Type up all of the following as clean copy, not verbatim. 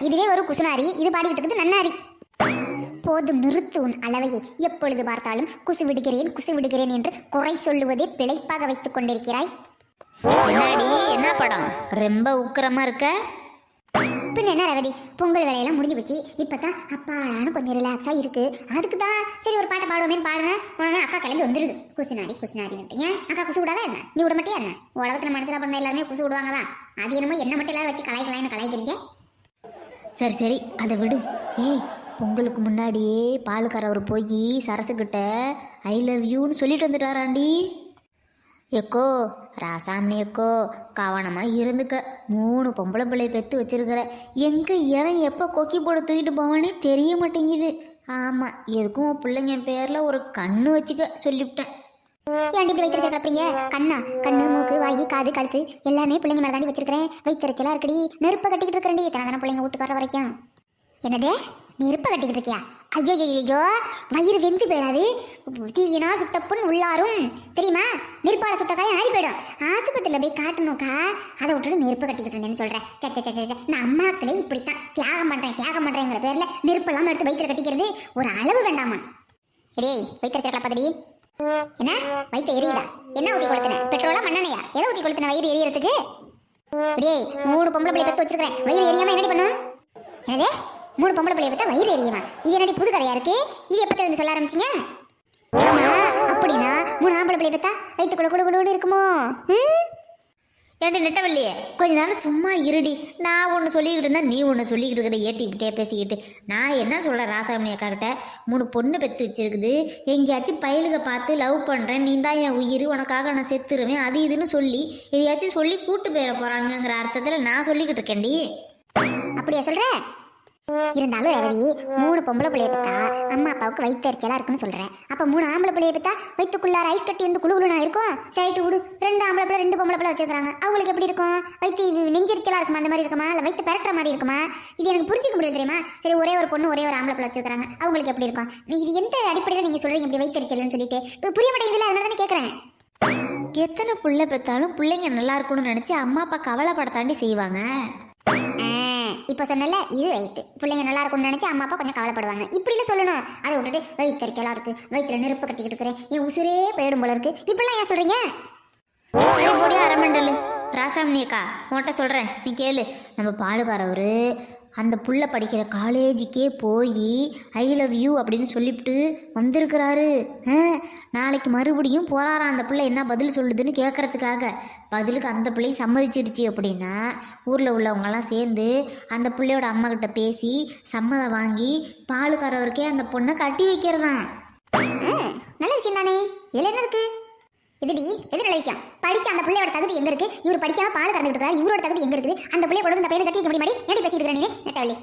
இதுவே ஒரு குசுனாரி, இது பாடிக்கிட்டு இருக்குது நன்னாரி. போதும் நிறுத்து உன் அளவையை. எப்பொழுது பார்த்தாலும் குசு விடுகிறேன் என்று குறை சொல்லுவதே பிழைப்பாக வைத்துக் கொண்டிருக்கிறாய். என்னடி, என்ன படம் ரொம்ப உக்கிரமா இருக்க? பின்ன என்ன ரேவதி, பொங்கல் வேலையெல்லாம் முடிஞ்சு போச்சு. இப்பதான் அப்பாடான்னு கொஞ்சம் ரிலாக்ஸா இருக்கு. அதுக்கு தான் சரி ஒரு பாட்டை பாடுவோமேன்னு பாடுனேன். உடனே அக்கா கிளம்பி வந்துடுது குசுனாரின்னு. ஏன் அக்கா குசு விடாதா என்ன? நீ விட மாட்டியா என்ன? உலகத்துல மனசுல பண்ண எல்லாருமே குசு விடுவாங்கதான். அது என்னமோ என்ன மட்டும் எல்லாரும் வச்சு கலாய்க்கிறீங்க. சரி அதை விடு. ஏய், பொங்கலுக்கு முன்னாடியே பாலுக்காரவர் போய் சரசுக்கிட்ட ஐ லவ் யூன்னு சொல்லிட்டு வந்துட்டாராண்டி. எக்கோ ராசாமணி எக்கோ, கவனமாக இருந்துக்க. 3 பொம்பளை பிள்ளை பெற்று வச்சிருக்கிற. எங்கே எவன் எப்போ கொக்கி போட தூக்கிட்டு போவானே தெரிய மாட்டேங்குது. ஆமாம், எதுக்கும் பிள்ளைங்க பேரில் ஒரு கண்ணு வச்சுக்க சொல்லிவிட்டேன். ஏன்டி இப்படி வைத்திருச்சா கிளப்புறீங்க? கண்ணு மூக்கு வாயி காது கழுத்து எல்லாமே பிள்ளைங்க மேலே தாண்டி வச்சிருக்கிறேன். வைத்திருச்சலா இருக்கடி. நெருப்பை கட்டிக்கிட்டு இருக்கிறேன்டி தனதான பிள்ளைங்க வீட்டுக்கு வர வரைக்கும். என்னதே நெருப்பை கட்டிக்கிட்டு இருக்கியா? ஐயோ, வயிறு வெந்து போயிடாது. தீயினா சுட்டப்புண் உள்ளாரும் தெரியுமா? நெருப்பால சுட்ட காயம் ஆறி போயிடும். ஆஸ்பத்திரியில் போய் காட்டணும்க்கா. அதை விட்டுட்டு நெருப்பை கட்டிக்கிட்டு இருந்தேன்னு சொல்கிறேன். சே, நான் அம்மாக்களே இப்படித்தான் தியாகம் பண்ணுறேங்கிற பேரில் நெருப்பெல்லாம் எடுத்து வயிற்றுல கட்டிக்கிறது ஒரு அளவு வேண்டாமா? எடேய், வயிற்றுல பதடி என்ன வயிற்று எரியுதா? என்ன ஊற்றி கொளுத்தின? பெட்ரோலா மண்ணெண்ணையா? எதை ஊற்றி கொளுத்தின வயிறு எரியறதுக்கு? டேய், 3 பொம்பளை பிள்ளை பெற்று வச்சிருக்கிறேன். வயிறு எரியாம என்னடி பண்ணும்? என்னது 3 பொம்பளை பிள்ளைய பார்த்தா வயிறு எரியுமா? இது என்னடி புது கதையா இருக்கு? இது எப்போ தெரிஞ்சு சொல்ல ஆரம்பிச்சிங்க? ஆமா, அப்படின்னா 3 ஆம்பளை பிள்ளைய பார்த்தா வயிற்றுக்குள்ள குழு இருக்குமோ? ஏன்டி நெட்டவள்ளியே, கொஞ்ச நேரம் சும்மா இருடி. நான் ஒன்று சொல்லிக்கிட்டு இருந்தா நீ ஒன்று சொல்லிக்கிட்டு இருக்கிற, ஏட்டிக்கிட்டே பேசிக்கிட்டு. நான் என்ன சொல்கிறேன், ராசாமணி அக்கா கிட்ட 3 பொண்ணு பெற்று வச்சிருக்குது. எங்கேயாச்சும் பயலுக பார்த்து லவ் பண்ணுறேன், நீ தான் என் உயிர், உனக்காக நான் செத்துருவேன், அது இதுன்னு சொல்லி எதையாச்சும் சொல்லி கூட்டு போயிட போகிறாங்கங்கிற அர்த்தத்தில் நான் சொல்லிக்கிட்டு இருக்கேன்டி. அப்படியா சொல்கிற? இருந்தாலும் ரேவதி, 3 பொம்பளை பிள்ளைய பார்த்தா அம்மா அப்பாவுக்கு வயிற்றுச்சலா இருக்குன்னு சொல்கிறேன். அப்போ 3 ஆம்பளை பிள்ளைய பார்த்தா வயிற்றுக்குள்ளார ஐஸ் கட்டி வந்து குழுகுழுனா இருக்கும். சைட்டு விடு, 2 ஆம்பளை பிள்ளை 2 பொம்பளை பிள்ளை வச்சிருக்காங்க. அவங்களுக்கு எப்படி இருக்கும்? வயிற்று நெஞ்சரிச்சலா இருக்குமா? அந்த மாதிரி இருக்குமா? இல்லை வயிற்று பெரட்டுற மாதிரி இருக்குமா? இது எனக்கு புரிஞ்சிக்க முடியாது தெரியுமா? சரி, ஒரே ஒரு பொண்ணு ஒரே ஒரு ஆம்பளை பிள்ளை வச்சிருக்காங்க. அவங்களுக்கு எப்படி இருக்கும்? இது எந்த அடிப்படையில் நீங்கள் சொல்கிறீங்க இப்படி வயிற்றுச்சல்னு சொல்லிட்டு? புரிய மாட்டேங்குதுல, அதனால தானே கேட்குறேன். எத்தனை பிள்ளை பெற்றாலும் பிள்ளைங்க நல்லா இருக்கணும்னு நினச்சி அம்மா அப்பா கவலைப்படத்தாண்டி செய்வாங்க. இப்போ சொன்னல, இது ரைட்டு. பிள்ளைங்க நல்லா இருக்கும்னு நினைச்சு அம்மா அப்பா கொஞ்சம் கவலைப்படுவாங்க. இப்படிலாம் சொல்லணும். அதை விட்டுட்டு வயிற்றுச்சலா இருக்கு, வயிற்றுல நெருப்பு கட்டிக்கிட்டு இருக்கிறேன், என் உசுரே போயிடும் போல இருக்கு, இப்படிலாம் ஏன் சொல்றீங்க? அரமண்டல் ராசாமணி அக்கா, உன்கிட்ட சொல்கிறேன், நீ கேளு. நம்ம பாலுக்காரவர் அந்த புள்ள படிக்கிற காலேஜுக்கே போய் ஐ லவ் யூ அப்படின்னு சொல்லிவிட்டு வந்திருக்கிறாரு. நாளைக்கு மறுபடியும் போகிறாராம் அந்த பிள்ளை என்ன பதில் சொல்லுதுன்னு கேட்குறதுக்காக. பதிலுக்கு அந்த பிள்ளையும் சம்மதிச்சிடுச்சு அப்படின்னா ஊரில் உள்ளவங்கெல்லாம் சேர்ந்து அந்த பிள்ளையோட அம்மாக்கிட்ட பேசி சம்மதம் வாங்கி பாலுக்காரவருக்கே அந்த பொண்ணை கட்டி வைக்கிறதான். நல்ல விஷயம் தானே, இதில் என்ன இருக்கு? எது நல்ல விஷயம்? படிச்ச அந்த பிள்ளையோட தகுதி எங்க இருக்கு? இவர் படிக்காம பால் கறந்துட்டு இருக்காரு, இவரோட தகுதி எங்க இருக்குது? அந்த பிள்ளைய கொண்டு அந்த பையனை கட்டி வைக்க முடியும்? எப்படி பேசிட்டு இருக்க நீ நெட்டவள்ளி?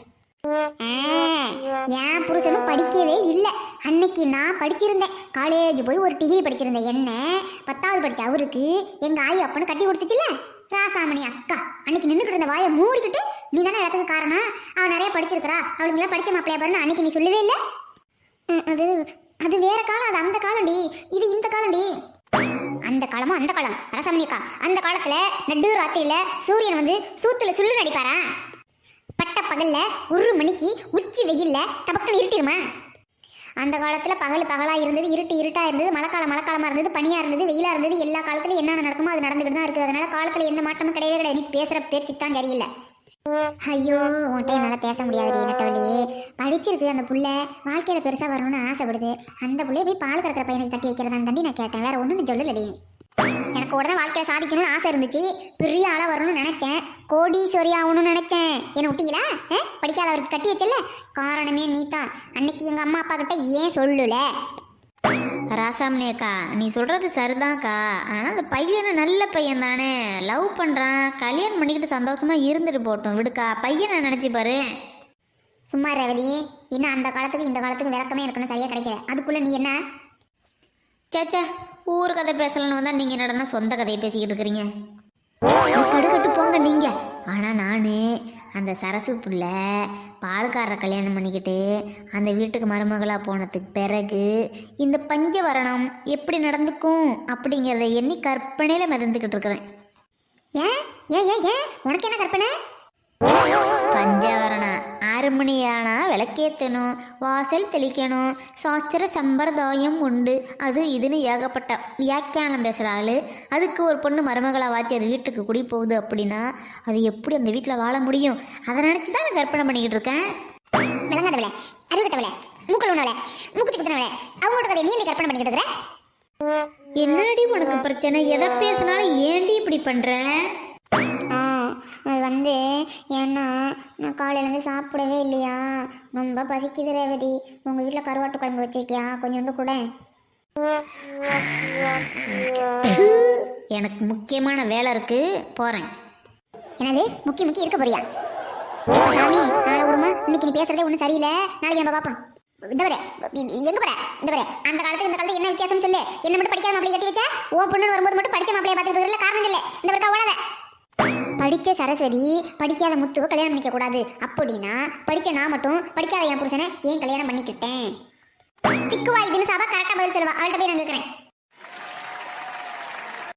என் புருஷனும் படிக்கவே இல்லை. அன்னைக்கு நான் படிச்சிருந்தேன், காலேஜ் போய் ஒரு டிகிரி படிச்சிருந்தேன். என்ன 10வது படிச்ச அவருக்கு எங்க ஆயு அப்பன்னு கட்டி கொடுத்துச்சுல ராசாமணி அக்கா. அன்னைக்கு நின்றுக்கிட்டு இருந்த வாயை மூடிக்கிட்டு நீ தானே எல்லாத்துக்கும் காரணம், அவன் நிறைய படிச்சிருக்கிறா, அவளுக்கு எல்லாம் படிச்ச மாப்பிள்ளையா பாருன்னு அன்னைக்கு நீ சொல்லவே இல்லை. அது வேற காலம், அது அந்த காலம்டி, இது இந்த காலம்டி. அந்த காலமா அந்த காலம் ரசமணிக்கா. அந்த காலத்துல நடு ராத்திரியில சூரியன் வந்து சூத்துல சுள்ளு நடிப்பாரா? பட்ட பகல்ல 1 மணிக்கு உச்சி வெயில்ல டபக்குன்னு இருட்டிருமா? அந்த காலத்துல பகலா இருந்தது, இருட்டா இருந்தது, மழைக்காலமா இருந்தது, பனியா இருந்தது, வெயிலா இருந்தது. எல்லா காலத்துலயும் என்னென்ன நடக்குமோ அது நடந்துகிட்டு தான் இருக்குது. அதனால காலத்துல எந்த மாற்றமும் கிடையவே கிடையாது. நீ பேசுற பேச்சு தான் சரியில்லை. ஐயோ, உன்கிட்ட என்னால் பேச முடியாது நெட்டவள்ளி. படிச்சிருக்கு அந்த புள்ள, வாழ்க்கையில் பெருசாக வரணும்னு ஆசைப்படுது. அந்த புள்ளைய போய் பால் கறக்கிற பையனுக்கு கட்டி வைக்கிறதான் தாண்டி நான் கேட்டேன், வேற ஒன்றும் சொல்லலடி. எனக்கு உடனே வாழ்க்கையில் சாதிக்கணும்னு ஆசை இருந்துச்சு, பெரிய ஆளாக வரணும்னு நினச்சேன், கோடீஸ்வரி ஆகணும்னு நினச்சேன். என்னை விட்டீங்களா? படிக்காதவருக்கு கட்டி வச்சல, காரணமே நீ தான். அன்னைக்கு எங்கள் அம்மா அப்பா கிட்ட ஏன் சொல்லல? ராசாமணி அக்கா, நீ சொல்கிறது சரிதான்க்கா. ஆனால் அந்த பையனை நல்ல பையன் தானே, லவ் பண்ணுறான், கல்யாணம் பண்ணிக்கிட்டு சந்தோஷமாக இருந்துட்டு போட்டோம் விடுக்கா. பையனை நினச்சி பாரு. சும்மா ரேவதி, இன்னும் அந்த காலத்துக்கு இந்த காலத்துக்கு விளக்கமே இருக்கணும் சரியாக கிடைக்கல. அதுக்குள்ளே நீ என்ன சேச்சா ஊர் கதை பேசலன்னு வந்தால் நீங்கள் என்னடனா சொந்த கதையை பேசிக்கிட்டு இருக்கிறீங்க. கடுக்கட்டு போங்க நீங்கள். ஆனால் நான் அந்த சரசு புள்ள பால்காரரை கல்யாணம் பண்ணிக்கிட்டு அந்த வீட்டுக்கு மருமகளாக போனதுக்கு பிறகு இந்த பஞ்சவரணம் எப்படி நடந்துக்கும் அப்படிங்கிறத எண்ணி கற்பனையில் மிதந்துக்கிட்டு இருக்கிறேன். ஏன் ஏன் ஏன் ஏன் உனக்கு என்ன கற்பனை? பஞ்சவரணம் 6 மணி ஆனால் விளக்கேற்றணும், வாசல் தெளிக்கணும், சாஸ்திர சம்பிரதாயம் உண்டு, அது இதுன்னு ஏகப்பட்ட வியாக்கியானம் பேசுகிற ஆள். அதுக்கு ஒரு பொண்ணு மருமகளாக வாச்சு அது வீட்டுக்கு குடி போகுது அப்படின்னா அது எப்படி அந்த வீட்டில் வாழ முடியும்? அதை நினச்சி தான் நான் கற்பனை பண்ணிக்கிட்டு இருக்கேன். விளங்காதவளே, அறிவுக்கட்டவளே, மூக்கல் உணவளே, மூக்குத்தி குத்தினவளே, அவங்கள்ட்ட கதை நீ என்ன கற்பனை பண்ணிக்கிட்டு இருக்கிற? என்னடி உனக்கு பிரச்சனை? எதை பேசினாலும் ஏண்டி இப்படி பண்ணுற? அது வந்து ஏன்னா நான் காலையிலேருந்து சாப்பிடவே இல்லையா, ரொம்ப பசிக்குது ரேவதி. உங்கள் வீட்டில் கருவாட்டு குழம்பு வச்சிருக்கியா? கொஞ்சோண்டு கூட. எனக்கு முக்கியமான வேலை இருக்குது, போகிறேன். என்னது முக்கிய இருக்க போறியா? சாமி நாளை விடுமா, இன்னைக்கு நீ பேசுறதே ஒன்றும் சரியில்லை, நாளைக்கு நம்ம பார்ப்போம். இந்த வர எங்க போற? இந்த வர அந்த காலத்துக்கு இந்த காலத்துக்கு என்ன வித்தியாசம் சொல்லு. என்ன மட்டும் படிக்காத மாப்பிள்ளை கட்டி வச்சா ஓ பொண்ணு வரும்போது மட்டும் படிச்ச மாப்பிள்ளைய பார்த்துட்டு இருக்கிற காரணம் இல்லை. இந்த வரக்கா ஓடாத. படிச்ச சரஸ்வதி படிக்காத முத்துவை கல்யாணம் பண்ணிக்க கூடாது அப்படின்னா படிச்ச நான் மட்டும் படிக்காத என் புருஷனை ஏன் கல்யாணம் பண்ணிக்கிட்டேன்? திக்குவா இதுன்னு சாபா கரெக்டா பதில் சொல்லுவா. அவள்கிட்ட போய் நான் கேட்கிறேன்.